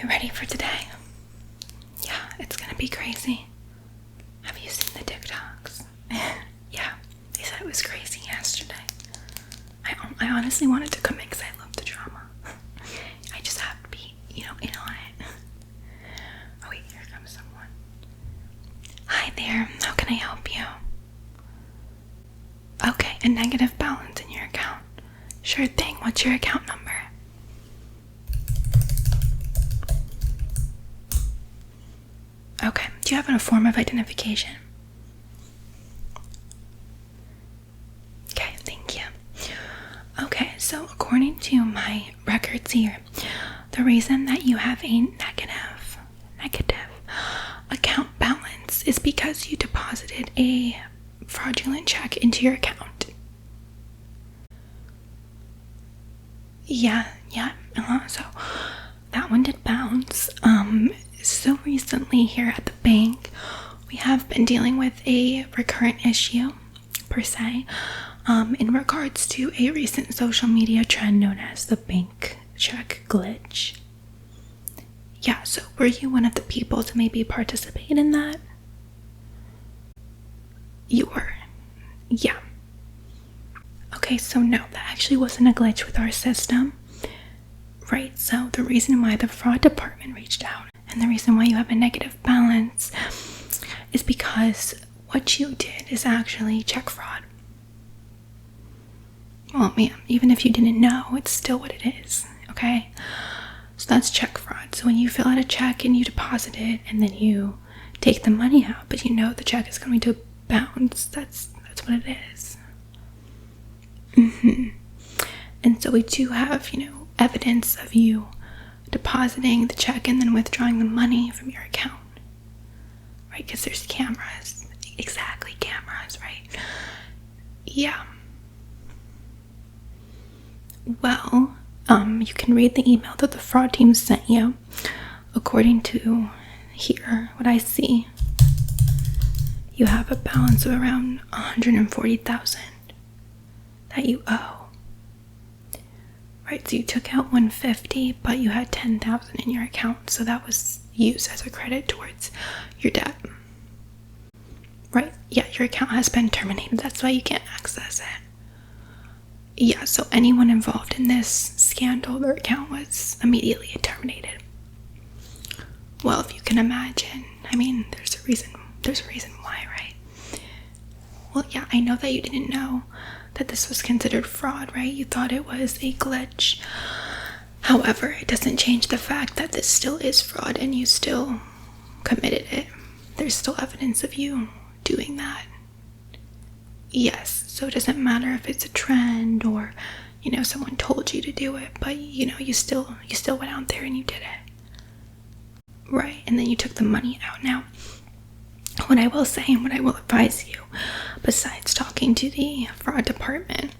you ready for today? Yeah, it's gonna be crazy. Have you seen the TikToks? Yeah, they said it was crazy yesterday. I honestly wanted to come in because I love the drama. I just have to be, in on it. Oh wait, here comes someone. Hi there, how can I help you? Okay, a negative balance in your account. Sure thing, what's your account number? Okay, do you have a form of identification? Okay, thank you. Okay, so according to my records here, the reason that you have a negative account balance is because you deposited a fraudulent check into your account. Yeah, so that one did bounce. So recently here at the bank, we have been dealing with a recurrent issue, per se, in regards to a recent social media trend known as the bank check glitch. Yeah, so were you one of the people to maybe participate in that? You were. Yeah. Okay, so no, that actually wasn't a glitch with our system. Right, so the reason why the fraud department reached out and the reason why you have a negative balance is because what you did is actually check fraud. Well, ma'am, even if you didn't know, it's still what it is, okay? So that's check fraud. So when you fill out a check and you deposit it and then you take the money out, but you know the check is going to bounce, that's what it is. And so we do have, evidence of you depositing the check and then withdrawing the money from your account, right? Because there's cameras. Exactly, cameras, right? Yeah. Well, you can read the email that the fraud team sent you. According to here, what I see, you have a balance of around $140,000 that you owe. Right, so you took out $150,000, but you had $10,000 in your account, so that was used as a credit towards your debt. Right, yeah, your account has been terminated, that's why you can't access it. Yeah, so anyone involved in this scandal, their account was immediately terminated. Well, if you can imagine, there's a reason why, right? Well, yeah, I know that you didn't know that this was considered fraud, right? You thought it was a glitch. However, it doesn't change the fact that this still is fraud and you still committed it. There's still evidence of you doing that. Yes, so it doesn't matter if it's a trend or, someone told you to do it, but you still went out there and you did it. Right, and then you took the money out. Now, what I will say and what I will advise you, besides talking to the fraud department,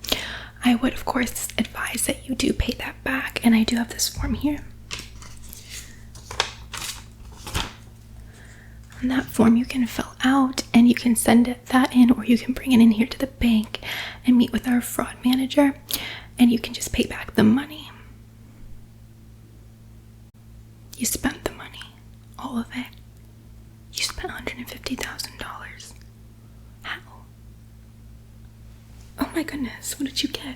I would of course advise that you do pay that back, and I do have this form here. And that form you can fill out and you can send that in, or you can bring it in here to the bank and meet with our fraud manager, and you can just pay back the money. You spent the money, all of it. You spent $150,000. How? Oh my goodness, what did you get?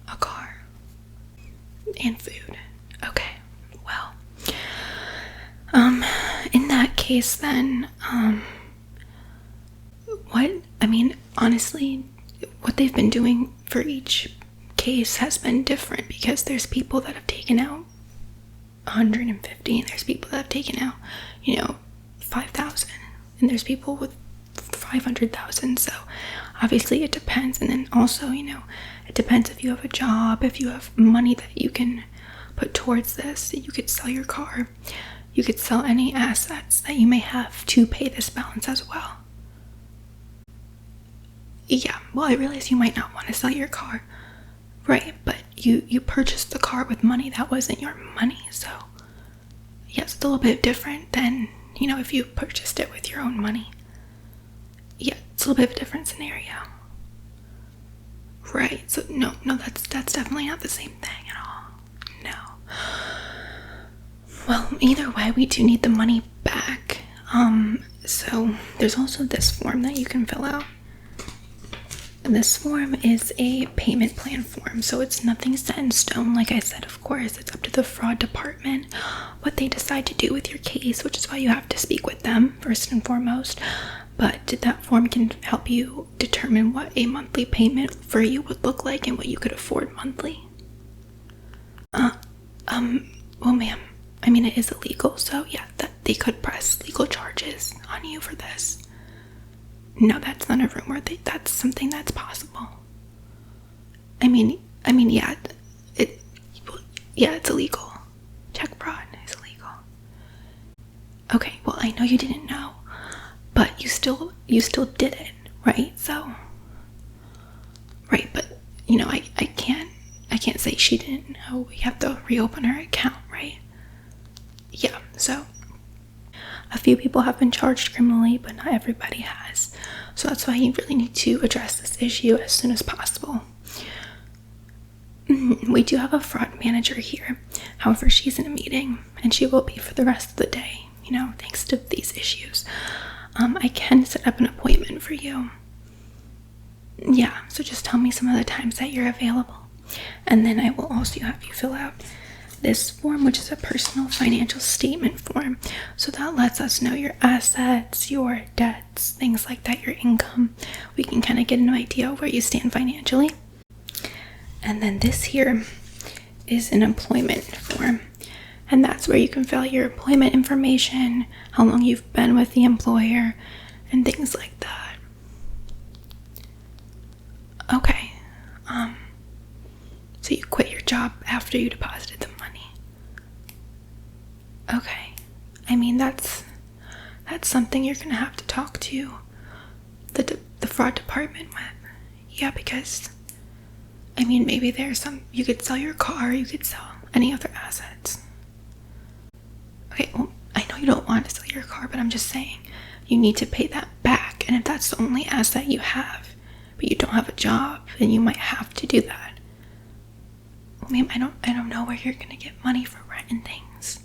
A car. And food. Okay, well. In that case then, honestly, what they've been doing for each case has been different, because there's people that have taken out 150 and there's people that have taken out, 5,000, and there's people with 500,000. So obviously it depends. And then also, it depends if you have a job, if you have money that you can put towards this. You could sell your car, you could sell any assets that you may have to pay this balance as well. Yeah, well, I realize you might not want to sell your car, right? But you purchased the car with money that wasn't your money, so yeah, it's a little bit different than, if you purchased it with your own money. Yeah, it's a little bit of a different scenario. Right, so no, that's definitely not the same thing at all. No. Well, either way, we do need the money back. So there's also this form that you can fill out. And this form is a payment plan form, so it's nothing set in stone. Like I said, of course, it's up to the fraud department what they decide to do with your case, which is why you have to speak with them first and foremost. But that form can help you determine what a monthly payment for you would look like and what you could afford monthly. Well, ma'am, I mean, it is illegal, so yeah, that they could press legal charges on you for this. No, that's not a rumor. That's something that's possible. I mean, yeah, it's illegal. Check fraud is illegal. Okay, well, I know you didn't know, but you still did it, right? So, right, but you know, I can't say she didn't know. We have to reopen her account, right? Yeah, so a few people have been charged criminally, but not everybody has. So that's why you really need to address this issue as soon as possible. We do have a fraud manager here. However, she's in a meeting, and she will be for the rest of the day, you know, thanks to these issues. I can set up an appointment for you. Yeah, so just tell me some of the times that you're available. And then I will also have you fill out this form, which is a personal financial statement form. So that lets us know your assets, your debts, things like that, your income. We can kind of get an idea of where you stand financially. And then this here is an employment form. And that's where you can fill out your employment information, how long you've been with the employer, and things like that. Okay. So you quit your job after you deposited the money. Okay. I mean, that's something you're gonna have to talk to the fraud department with. Yeah, because I mean, maybe there's you could sell your car, you could sell any other assets. Okay, well, I know you don't want to sell your car, but I'm just saying you need to pay that back. And if that's the only asset you have, but you don't have a job, then you might have to do that. Well, ma'am, I don't know where you're gonna get money for rent and things.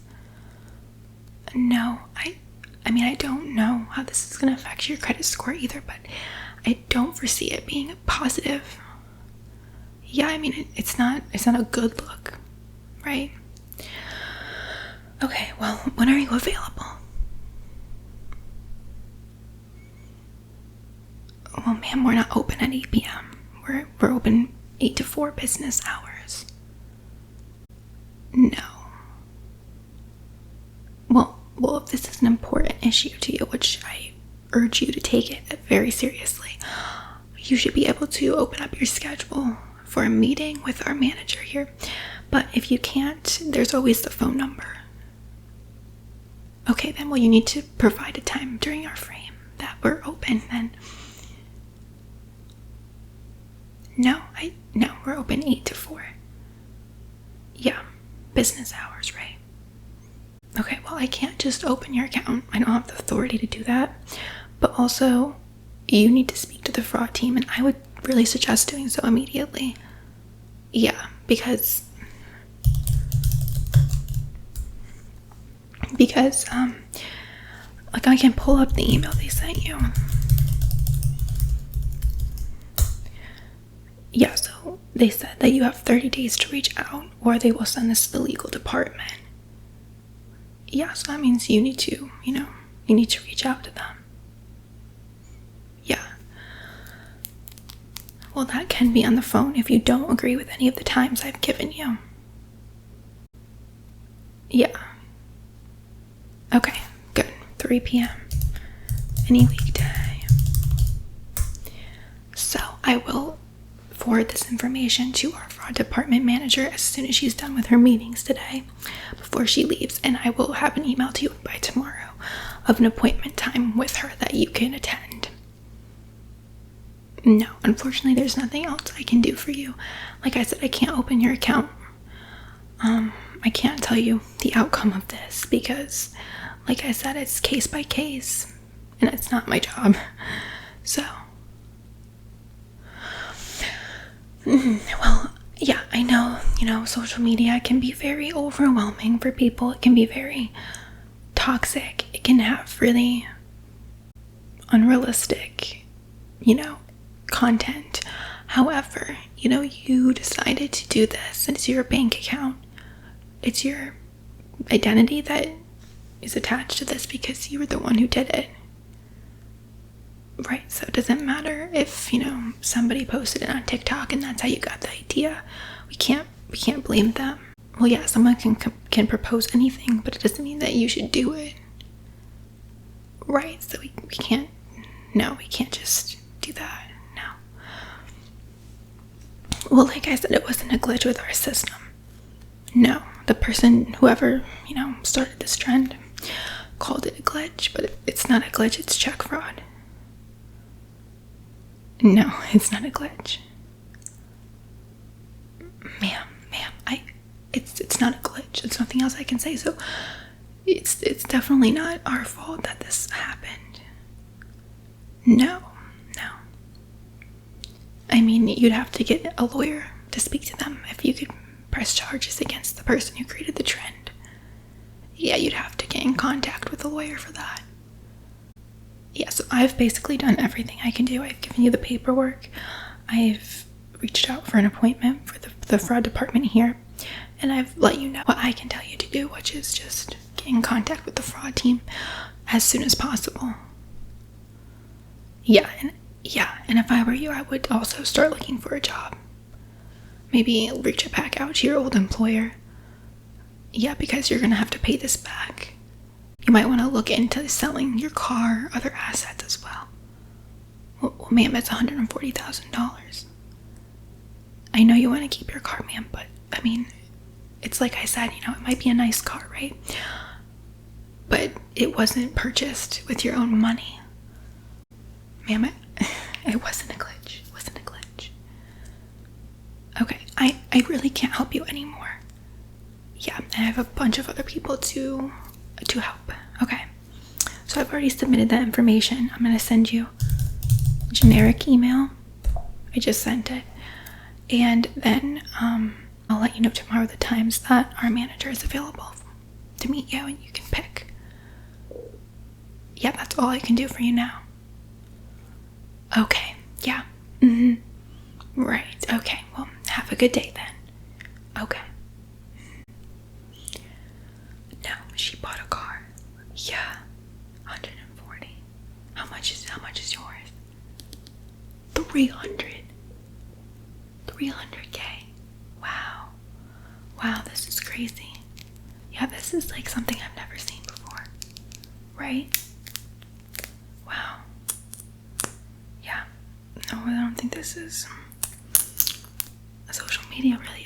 No, I mean, I don't know how this is gonna affect your credit score either, but I don't foresee it being positive. Yeah, I mean, it's not a good look, right? Okay, well, when are you available? Well, ma'am, we're not open at 8 p.m. We're open 8 to 4 business hours. No. Well, if this is an important issue to you, which I urge you to take it very seriously, you should be able to open up your schedule for a meeting with our manager here. But if you can't, there's always the phone number. Okay, then, well, you need to provide a time during our frame that we're open then. No, we're open 8 to 4. Yeah, business hours, right? Okay, well, I can't just open your account. I don't have the authority to do that. But also, you need to speak to the fraud team, and I would really suggest doing so immediately. Yeah, because like, I can pull up the email they sent you. Yeah, so they said that you have 30 days to reach out, or they will send this to the legal department. Yeah, so that means you need to reach out to them. Yeah. Well, that can be on the phone if you don't agree with any of the times I've given you. Yeah. Okay, good. 3 p.m. Any weekday. So I will forward this information to our fraud department manager as soon as she's done with her meetings today, before she leaves, and I will have an email to you by tomorrow of an appointment time with her that you can attend. No, unfortunately, there's nothing else I can do for you. Like I said, I can't open your account. I can't tell you the outcome of this because, like I said, it's case by case, and it's not my job. So, well, Yeah, I know, social media can be very overwhelming for people. It can be very toxic. It can have really unrealistic, content. However, you decided to do this, and it's your bank account. It's your identity that is attached to this because you were the one who did it. Right, so it doesn't matter if, somebody posted it on TikTok and that's how you got the idea. We can't blame them. Well, yeah, someone can propose anything, but it doesn't mean that you should do it. Right, so we can't just do that. No. Well, like I said, it wasn't a glitch with our system. No, the person, whoever, started this trend called it a glitch, but it's not a glitch, it's check fraud. No, it's not a glitch. Ma'am, it's not a glitch. It's nothing else I can say. So it's definitely not our fault that this happened. No. I mean, you'd have to get a lawyer to speak to them if you could press charges against the person who created the trend. Yeah, you'd have to get in contact with a lawyer for that. Yeah, so I've basically done everything I can do. I've given you the paperwork. I've reached out for an appointment for the fraud department here. And I've let you know what I can tell you to do, which is just get in contact with the fraud team as soon as possible. Yeah, and if I were you, I would also start looking for a job. Maybe reach back out to your old employer. Yeah, because you're gonna have to pay this back. You might want to look into selling your car, other assets as well. Well, ma'am, it's $140,000. I know you want to keep your car, ma'am, but I mean, it's like I said, it might be a nice car, right? But it wasn't purchased with your own money. Ma'am, it wasn't a glitch. It wasn't a glitch. Okay, I really can't help you anymore. Yeah, and I have a bunch of other people to help. Okay, so I've already submitted that information. I'm going to send you a generic email. I just sent it. And then I'll let you know tomorrow the times that our manager is available to meet you and you can pick. Yeah, that's all I can do for you now. Okay, yeah. Right, okay. Well, have a good day then. Okay. No, she bought a car. Yeah. 140. How much is yours? 300K. Wow, this is crazy. Yeah, this is like something I've never seen before. Right? Wow. Yeah. No, I don't think this is social media really